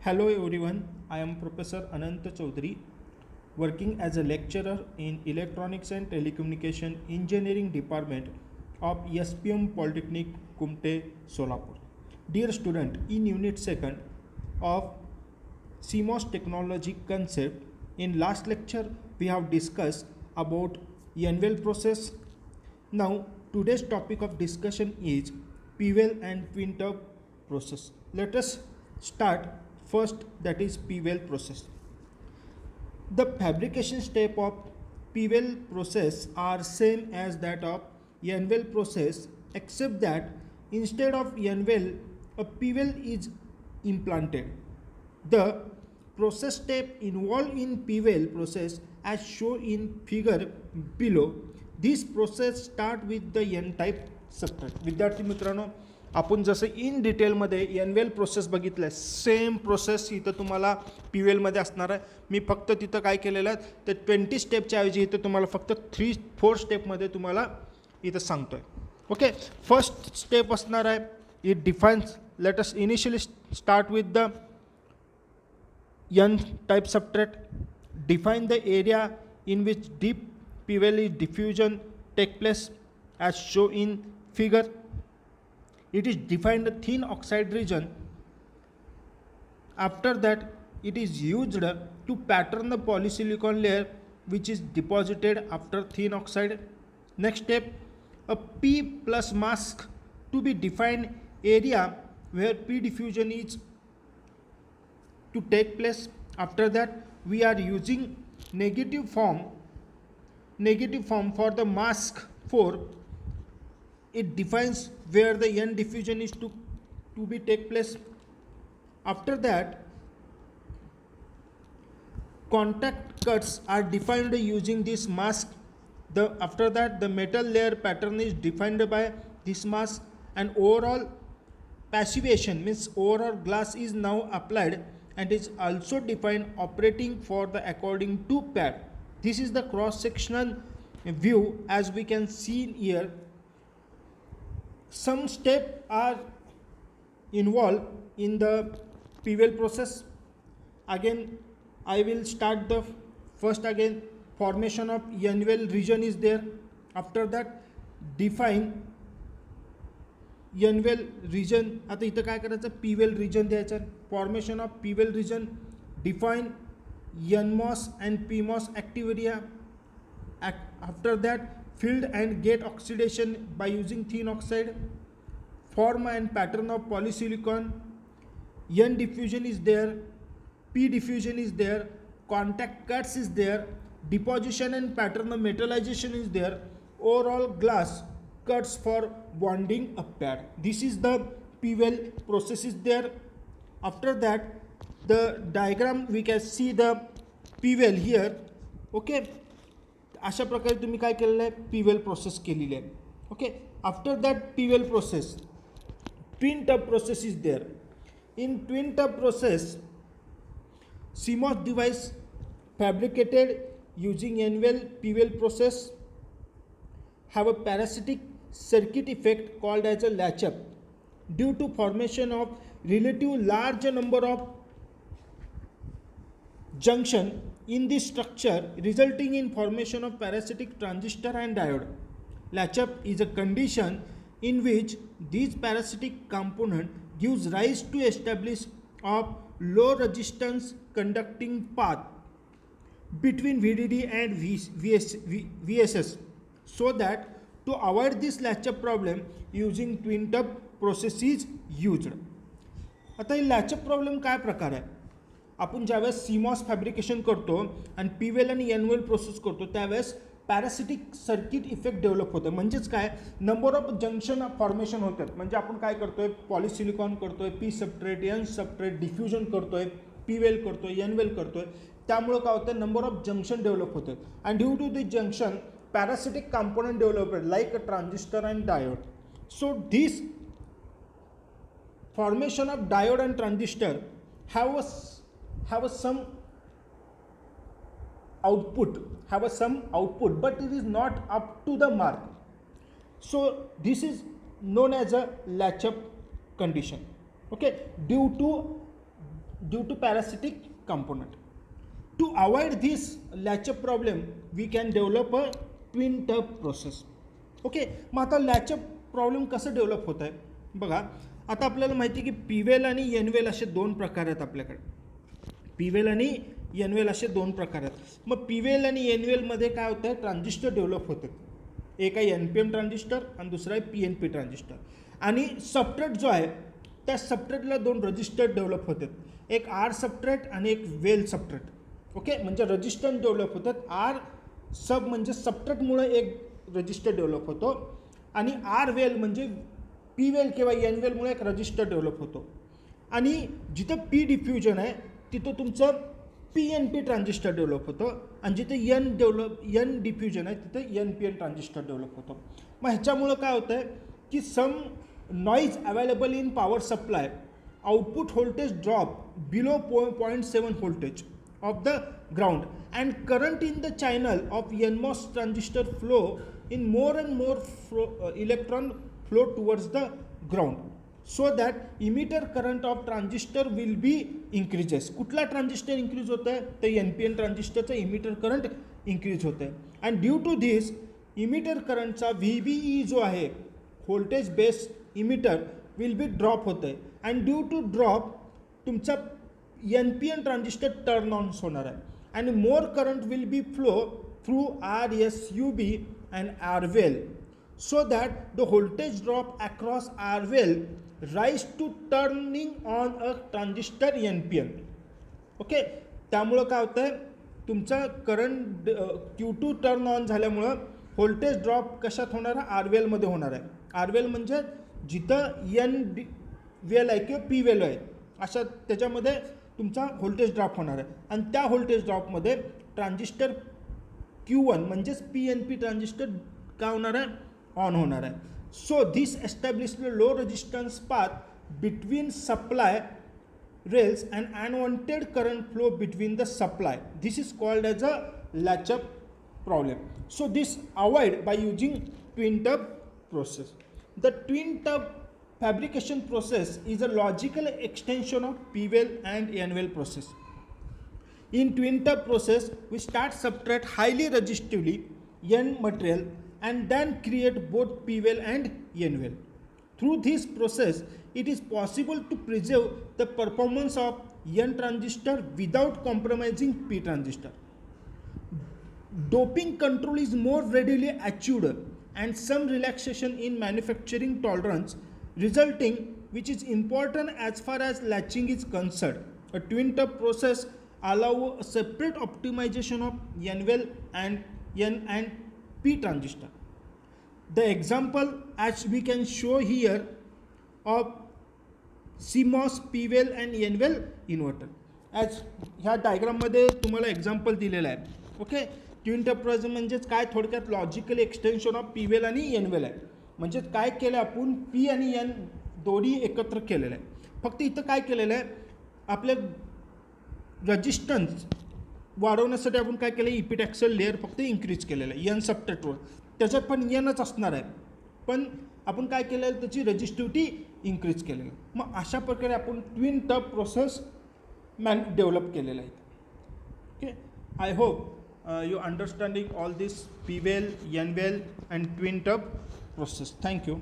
Hello everyone, I am Professor Anant Chaudhary, working as a lecturer in Electronics and Telecommunication Engineering Department of SPM Polytechnic Kumte, Solapur. Dear student, in Unit 2nd of CMOS technology concept, in last lecture we have discussed about N-well process. Now today's topic of discussion is P-well and twin tub process. Let us start first, that is P-well process. The fabrication step of P-well process are same as that of N-well process, except that instead of N-well a P-well is implanted. The process step involved in P-well process as shown in figure below. This process start with the N-type substrate. विद्यार्थी मित्रांनो, आपण जसं इन डिटेलमध्ये N-well process बघितलं, same process इथं तुम्हाला P-well असणार आहे. मी फक्त तिथं काय केलेलं आहे, तर 20 स्टेपच्या ऐवजी इथं तुम्हाला फक्त 3-4 स्टेपमध्ये तुम्हाला इथं सांगतोय. ओके, फर्स्ट स्टेप असणार आहे, it defines. Let us initially start with the N-type substrate. Define the area in which deep P-well diffusion take place as shown in figure. It is defined the thin oxide region. After that, it is used to pattern the polysilicon layer which is deposited after thin oxide. Next step, a P plus mask to be defined area where P diffusion is to take place. After that, we are using negative form for the mask 4. It defines where the N diffusion is to be take place. After that, contact cuts are defined using this mask. After that, the metal layer pattern is defined by this mask, and overall passivation means overall glass is now applied and is also defined operating for the according to pad. This is the cross sectional view as we can see here. Some steps are involved in the P-well process. Again, I will start the first. Again, formation of N-well region is there. After that, define N-well region. आता इथं काय करायचं, P-well region द्यायचं. Formation of P-well region. Define NMOS and PMOS active area. After that, field and gate oxidation by using thin oxide. Form and pattern of polysilicon. N diffusion is there. P diffusion is there. Contact cuts is there. Deposition and pattern of metallization is there. Overall glass cuts for bonding a pad. This is the P-well process is there. After that, the diagram we can see the P-well here. Okay, अशा प्रकारे तुम्ही काय केलेलं आहे, P-well process केलेली आहे. Okay, after that P-well process, twin tub process is there. In twin tub process, CMOS device fabricated using N-well P-well process have a parasitic circuit effect called as a latch-up due to formation of relative large number of junction in this structure, resulting in formation of parasitic transistor and diode. Latch-up is a condition in which these parasitic component gives rise to establish of low resistance conducting path between VDD and VSS, so that to avoid this latch-up problem, using twin tub process is used. आता ही latch-up problem काय प्रकार आहे, आपण ज्यावेळेस CMOS fabrication करतो आणि P-well आणि N-well process करतो त्यावेळेस पॅरासिटिक सर्किट इफेक्ट डेव्हलप होतं. म्हणजेच काय, नंबर ऑफ जंक्शन फॉर्मेशन होतात. म्हणजे आपण काय करतोय, पॉलिसिलिकॉन करतोय, P substrate, N substrate, diffusion करतोय, P-well करतोय, N-well करतोय. त्यामुळे काय होतं, नंबर ऑफ जंक्शन डेव्हलप होतात. And due to this junction parasitic component develop like a transistor and diode. So this formation of diode and transistor have some output, but it is not up to the mark. So this is known as a latch-up condition. Okay, due to due to parasitic component. To avoid this latchup problem, we can develop a twin tub process. Okay, मग आता latchup problem कसं develop होत आहे बघा. आता आपल्याला माहिती आहे की पीवेल आणि एनवेल असे दोन प्रकार आहेत आपल्याकडे. पीवेल आणि एनवेल असे दोन प्रकार आहेत. मग पीवेल आणि एनवेलमध्ये काय होतं आहे, ट्रान्झिस्टर डेव्हलप होतात. एक आहे NPN ट्रान्झिस्टर आणि दुसरा आहे PNP ट्रान्झिस्टर. आणि सबट्रेट जो आहे त्या सबट्रेटला दोन रजिस्टर डेव्हलप होतात. एक आर सबट्रेट आणि एक वेल सबट्रेट. ओके, म्हणजे रजिस्टन्स डेव्हलप होतात. आर सब म्हणजे सबट्रेटमुळे एक रजिस्टर डेव्हलप होतो आणि आर वेल म्हणजे पी वेल किंवा एन वेलमुळे एक रजिस्टर डेव्हलप होतो. आणि जिथं पी डिफ्युजन आहे तिथं तुमचं PNP ट्रान्झिस्टर डेव्हलप होतं आणि जिथे एन डिफ्युजन आहे तिथं NPN ट्रान्झिस्टर डेव्हलप होतं. मग ह्याच्यामुळं काय होतं आहे की some noise available in power supply, output voltage drop below 0.7 voltage of the ground, and current in the channel of NMOS transistor flow in more and more electron flow towards the ground, so that emitter current of transistor will be increases. कुठला transistor increase होत आहे तर NPN ट्रान्झिस्टरचं emitter current increase होत आहे. And due to this emitter करंटचा VBE जो आहे voltage base emitter will be drop होत आहे. अँड ड्यू टू ड्रॉप तुमचा NPN ट्रान्झिस्टर टर्न ऑन होणार आहे. and more current will be flow through RSUB and RWell, so that the voltage drop across RWell rise to turning on a transistor NPN. Okay, त्यामुळं काय होतं आहे तुमचा current Q2 turn on झाल्यामुळं voltage drop कशात होणार आहे, RWellमध्ये होणार आहे. RWell म्हणजे जिथं N वेल आहे किंवा P वेल आहे अशा त्याच्यामध्ये तुमचा व्होल्टेज ड्रॉप होणार आहे. आणि त्या व्होल्टेज ड्रॉपमध्ये ट्रान्झिस्टर Q1 म्हणजेच PNP ट्रान्झिस्टर काय होणार आहे, ऑन होणार आहे. So this established low resistance path between supply rails and unwanted current flow between the supply. This is called as a latch-up problem. So this avoid by using twin tub process. The twin tub fabrication process is a logical extension of P-well and N-well process. In twin tub process, we start subtract highly resistively N material and then create both P-well and N-well. Through this process, it is possible to preserve the performance of N transistor without compromising P transistor. Doping control is more readily achieved and some relaxation in manufacturing tolerance resulting, which is important as far as latching is concerned. A twin tub process allows a separate optimization of N-well and N and P transistor. The example as we can show here of CMOS, P-well and N-well inverter. As ह्या डायग्राममध्ये तुम्हाला example दिलेलं आहे. Okay, twin tub process म्हणजेच काय, थोडक्यात logical extension of P-well आणि N-well आहे. म्हणजेच काय केलं आपण, P आणि N दोन्ही एकत्र केलेलं आहे. फक्त इथं काय केलेलं आहे, आपल्या रेजिस्टन्स वाढवण्यासाठी आपण काय केलं, इपिटॅक्सल लेअर फक्त इन्क्रीज केलेलं आहे N सबट्रेटवर. त्याच्यात पण Nच असणार आहे, पण आपण काय केलं आहे त्याची रेजिस्टिव्हिटी इन्क्रीज केलेलं. मग अशा प्रकारे आपण ट्विन टब प्रोसेस डेव्हलप केलेलं आहे. Okay, I hope you understanding all this P-well, N-well and twin tub process. Thank you.